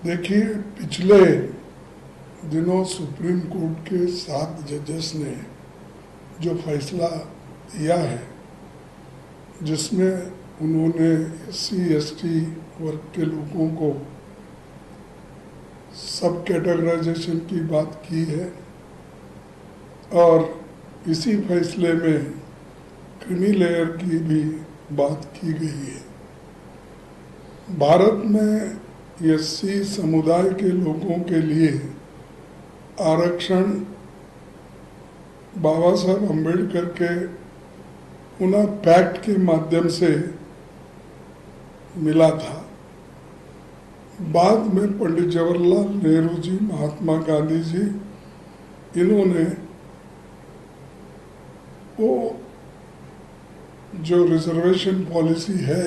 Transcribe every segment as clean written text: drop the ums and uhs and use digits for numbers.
देखिए, पिछले दिनों सुप्रीम कोर्ट के 7 जजेस ने जो फैसला दिया है, जिसमें उन्होंने SC/ST वर्ग के लोगों को सब कैटेगराइजेशन की बात की है और इसी फैसले में क्रीमी लेयर की भी बात की गई है। भारत में SC समुदाय के लोगों के लिए आरक्षण बाबा साहब अम्बेडकर के पुनः पैक्ट के माध्यम से मिला था। बाद में पंडित जवाहरलाल नेहरू जी, महात्मा गांधी जी, इन्होंने वो जो रिजर्वेशन पॉलिसी है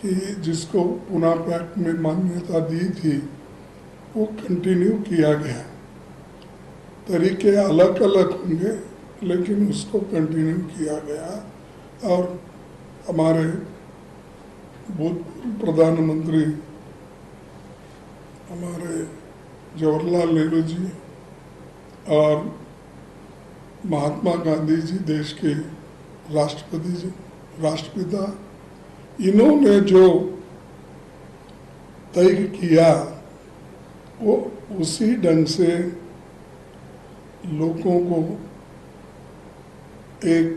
कि जिसको पुनः पैक्ट में मान्यता दी थी, वो कंटिन्यू किया गया। तरीके अलग अलग होंगे लेकिन उसको कंटिन्यू किया गया और हमारे भूतपूर्व प्रधानमंत्री हमारे जवाहरलाल नेहरू जी और महात्मा गांधी जी, देश के राष्ट्रपिता, इन्होंने जो तय किया वो उसी ढंग से लोगों को एक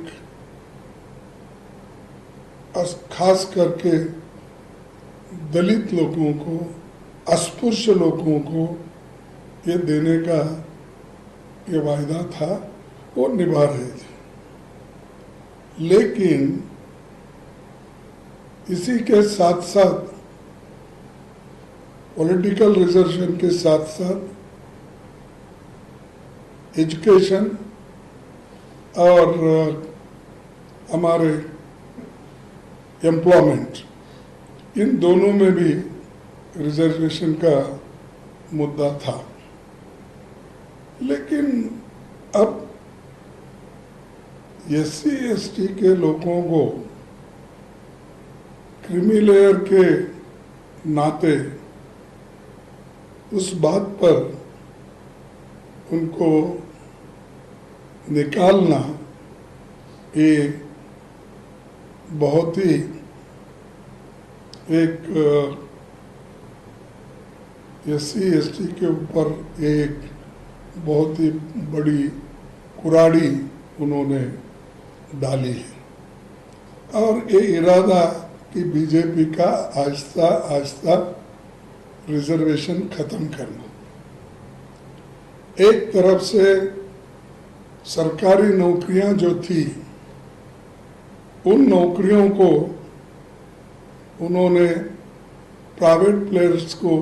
खास करके दलित लोगों को, अस्पृश्य लोगों को ये देने का ये वायदा था, वो निभा रहे थे। लेकिन इसी के साथ साथ पॉलिटिकल रिजर्वेशन के साथ साथ एजुकेशन और हमारे एम्प्लॉयमेंट, इन दोनों में भी रिजर्वेशन का मुद्दा था। लेकिन अब SC/ST के लोगों को क्रीमी लेयर के नाते उस बात पर उनको निकालना ये बहुत ही एक SC/ST के ऊपर एक बहुत ही बड़ी कुराड़ी उन्होंने डाली है और ये इरादा कि बीजेपी का आहिस्ता आहिस्ता रिजर्वेशन खत्म करना। एक तरफ से सरकारी नौकरियां जो थी, उन नौकरियों को उन्होंने प्राइवेट प्लेयर्स को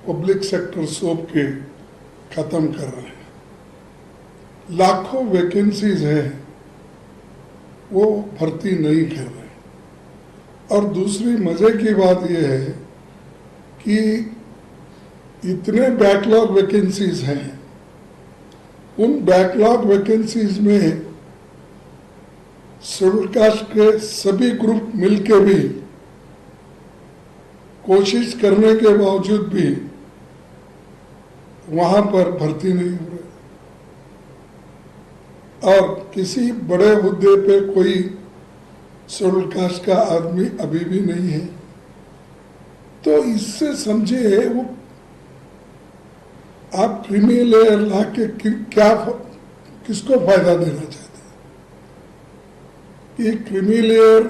पब्लिक सेक्टर सौंप के खत्म कर रहे हैं। लाखों वैकेंसीज हैं, वो भर्ती नहीं कर रहे। और दूसरी मजे की बात यह है कि इतने बैकलॉग वैकेंसीज हैं, उन बैकलॉग वैकेंसीज में शेड्यूल कास्ट के सभी ग्रुप मिलके भी कोशिश करने के बावजूद भी वहां पर भर्ती नहीं हो रही और किसी बड़े हुद्दे पे कोई शेड्यूल कास्ट का आदमी अभी भी नहीं है। तो इससे समझे वो आप क्रीमी लेयर ला के क्या किसको फायदा देना चाहते हैं कि क्रीमी लेयर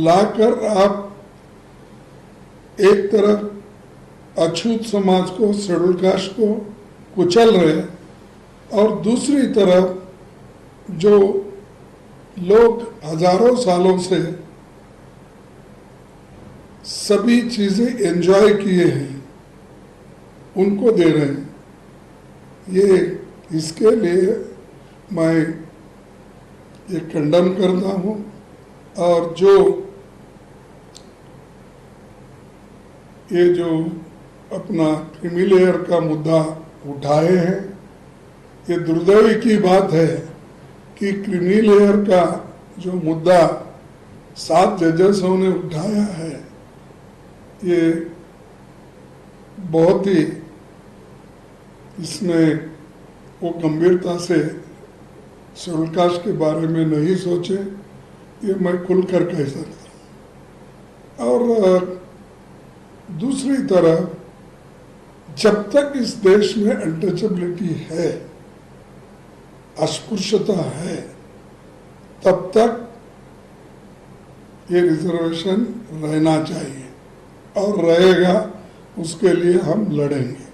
लाकर आप एक तरफ अछूत समाज को, शेड्यूल कास्ट को कुचल रहे और दूसरी तरफ जो लोग हजारों सालों से सभी चीजें एंजॉय किए हैं उनको दे रहे हैं। ये इसके लिए मैं ये कंडम करता हूँ और ये जो अपना क्रीमी लेयर का मुद्दा उठाए हैं, ये दुर्दैवी की बात है कि क्रीमी लेयर का जो मुद्दा 7 जजेसों ने उठाया है, ये बहुत ही इसने वो गंभीरता से शेड्यूल कास्ट के बारे में नहीं सोचे, ये मैं खुलकर कह सकता हूँ। और दूसरी तरफ जब तक इस देश में अनटचेबिलिटी है, अस्पृश्यता है, तब तक ये रिजर्वेशन रहना चाहिए और रहेगा, उसके लिए हम लड़ेंगे।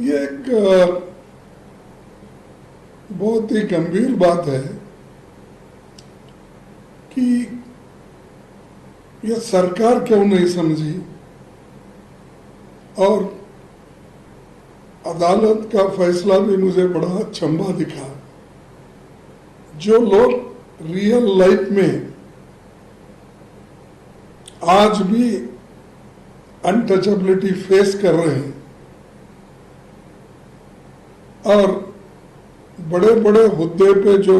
ये एक बहुत ही गंभीर बात है कि यह सरकार क्यों नहीं समझी और अदालत का फैसला भी मुझे बड़ा अचंभा दिखा। जो लोग रियल लाइफ में आज भी अनटचेबिलिटी फेस कर रहे हैं और बड़े बड़े हुद्दे पे जो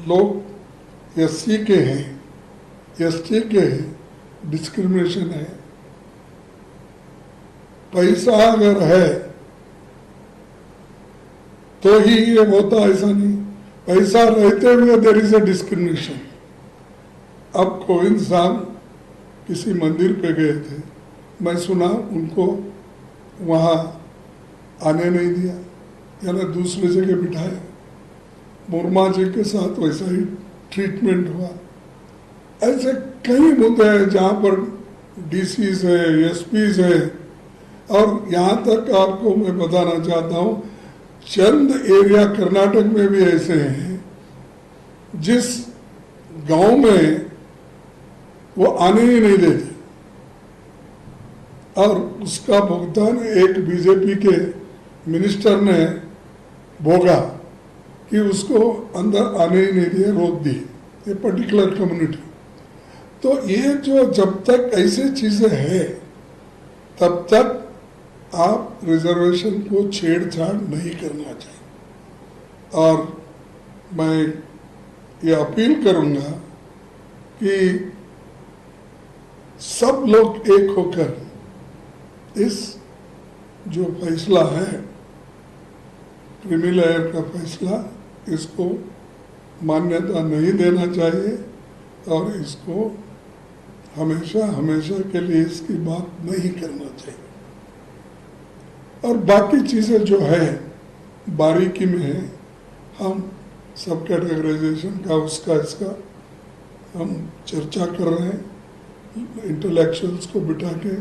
लोग एससी के हैं, एसटी के हैं, डिस्क्रिमिनेशन है। पैसा अगर है तो ही ये होता, ऐसा नहीं। पैसा रहते हुए देयर इज ए डिस्क्रिमिनेशन। अब कोविंद साहब किसी मंदिर पे गए थे, मैं सुना उनको वहाँ आने नहीं दिया, यानी दूसरी जगह बिठाया। मुर्मा जी के साथ वैसा ही ट्रीटमेंट हुआ। ऐसे कई मुद्दे हैं जहाँ पर डीसीज है, एसपीज है, और यहाँ तक आपको मैं बताना चाहता हूँ, चंद एरिया कर्नाटक में भी ऐसे हैं जिस गांव में वो आने ही नहीं देते और उसका भुगतान एक बीजेपी के मिनिस्टर ने भोगा कि उसको अंदर आने ही नहीं दिए, रोक दिए, ये पर्टिकुलर कम्युनिटी। तो ये जो जब तक ऐसे चीजें हैं तब तक आप रिजर्वेशन को छेड़छाड़ नहीं करना चाहिए। और मैं ये अपील करूंगा कि सब लोग एक होकर इस जो फैसला है, क्रीमी लेयर का फैसला, इसको मान्यता नहीं देना चाहिए और इसको हमेशा हमेशा के लिए इसकी बात नहीं करना चाहिए। और बाकी चीज़ें जो है बारीकी में है, हम सब कैटेगराइजेशन का उसका इसका हम चर्चा कर रहे हैं इंटेलेक्चुअल्स को बिठा के,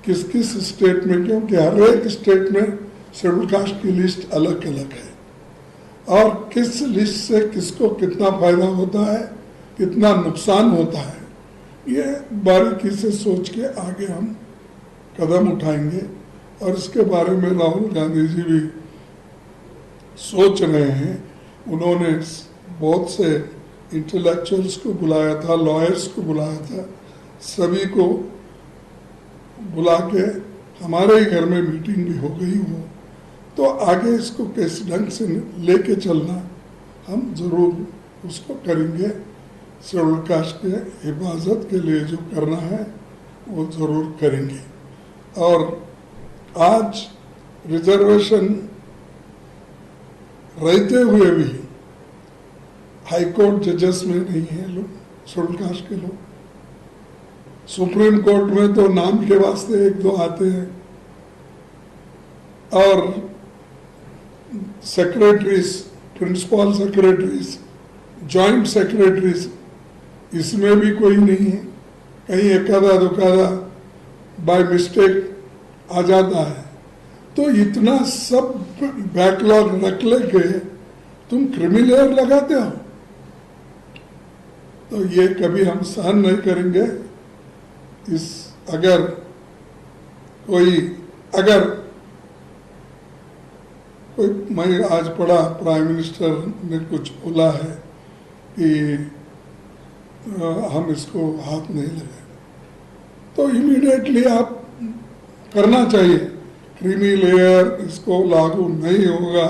किस किस स्टेट में, क्योंकि हर एक स्टेट में शेड्यूल कास्ट की लिस्ट अलग अलग है और किस लिस्ट से किसको कितना फायदा होता है, कितना नुकसान होता है, ये बारीकी से सोच के आगे हम कदम उठाएंगे। और इसके बारे में राहुल गांधी जी भी सोच रहे हैं। उन्होंने बहुत से इंटेलेक्चुअल्स को बुलाया था, लॉयर्स को बुलाया था, सभी को बुला के हमारे ही घर में मीटिंग भी हो गई हो, तो आगे इसको किस ढंग से लेके चलना हम जरूर उसको करेंगे। शेड्यूल कास्ट के हिफाजत के लिए जो करना है वो जरूर करेंगे। और आज रिजर्वेशन रहते हुए भी हाई कोर्ट जजेस में नहीं है लोग, शेड्यूल कास्ट के लोग। सुप्रीम कोर्ट में तो नाम के वास्ते एक दो आते हैं और secretaries, principal secretaries, joint secretaries, इसमें भी कोई नहीं है। कहीं एकादा दुकादा बाय मिस्टेक आ जाता है। तो इतना सब बैकलॉग रख लेके तुम क्रीमी लेयर लगाते हो, तो ये कभी हम सहन नहीं करेंगे। इस अगर मैं आज पढ़ा प्राइम मिनिस्टर ने कुछ बोला है कि हम इसको हाथ नहीं लगाए, तो इमीडिएटली आप करना चाहिए। क्रीमी लेयर इसको लागू नहीं होगा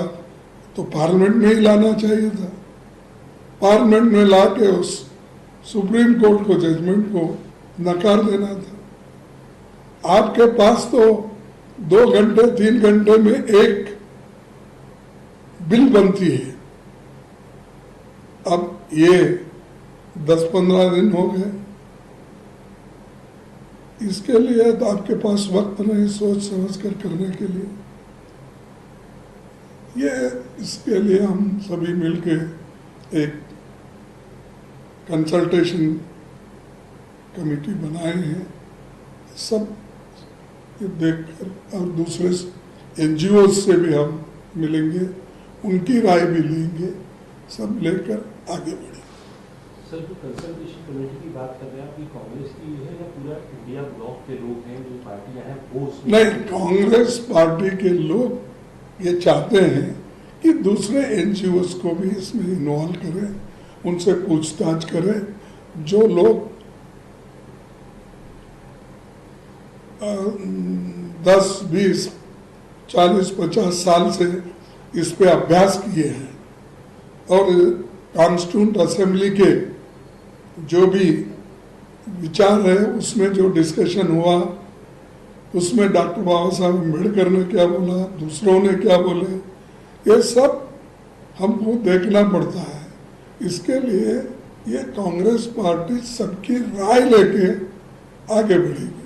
तो पार्लियामेंट में ही लाना चाहिए था। पार्लियामेंट में ला के उस सुप्रीम कोर्ट को, जजमेंट को नकार देना था। आपके पास तो 2 घंटे 3 घंटे में एक बिल बनती है। अब ये 10-15 दिन हो गए, इसके लिए तो आपके पास वक्त नहीं सोच समझ कर करने के लिए। ये इसके लिए हम सभी मिलके एक कंसल्टेशन कमेटी बनाए हैं, सब ये देखकर, और दूसरे एनजीओ से भी हम मिलेंगे, उनकी राय भी लेंगे, सब लेकर आगे बढ़ेंगे। सर, जो कंसल्टेशन कमेटी की बात कर रहे हैं आप, ये कांग्रेस की है या पूरा इंडिया ब्लॉक के लोग हैं, जो पार्टियां हैं वो? नहीं, कांग्रेस पार्टी के लोग ये चाहते हैं कि दूसरे एनजीओस को भी इसमें इन्वॉल्व करें, उनसे पूछताछ करें। जो लोग 10, 20, 40, 50 साल से इस पे अभ्यास किए हैं और कॉन्स्टिट्यूंट असेंबली के जो भी विचार है उसमें जो डिस्कशन हुआ, उसमें डॉक्टर बाबा साहब अम्बेडकर ने क्या बोला, दूसरों ने क्या बोले, ये सब हमको देखना पड़ता है। इसके लिए ये कांग्रेस पार्टी सबकी राय लेके आगे बढ़ेगी।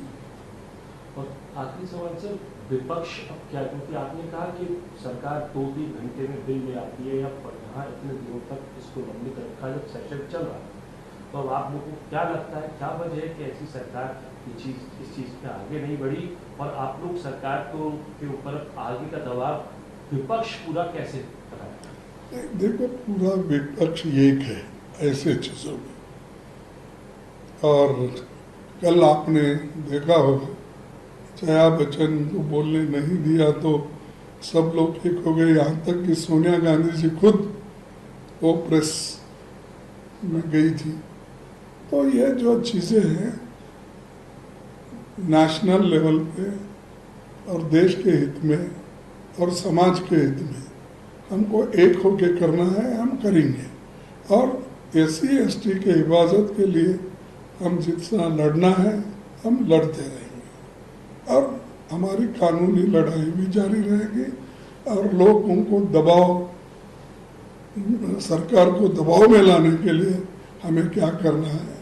और आखिरी सवाल सर, विपक्ष अब क्या, क्योंकि आपने कहा कि सरकार 2-3 घंटे में बिल ले आती है, या यहाँ इतने दिनों तक इसको लंबित रखा जब सेशन चल रहा है, तो अब आप लोगों को क्या लगता है, क्या वजह है कि ऐसी सरकार इस चीज़ पे आगे नहीं बढ़ी, और आप लोग सरकार के ऊपर आगे का दबाव विपक्ष पूरा कैसे कराए? देखो, पूरा विपक्ष एक है ऐसे चीजों में, और कल आपने देखा होगा जया बच्चन को बोलने नहीं दिया तो सब लोग एक हो गए, यहाँ तक कि सोनिया गांधी जी खुद वो प्रेस में गई थी। तो ये जो चीजें हैं नेशनल लेवल पे और देश के हित में और समाज के हित में हमको एक होके करना है, हम करेंगे। और SC ST के हिफाजत के लिए हम जितना लड़ना है हम लड़ते रहेंगे, और हमारी कानूनी लड़ाई भी जारी रहेगी, और लोग उनको दबाव, सरकार को दबाव में लाने के लिए हमें क्या करना है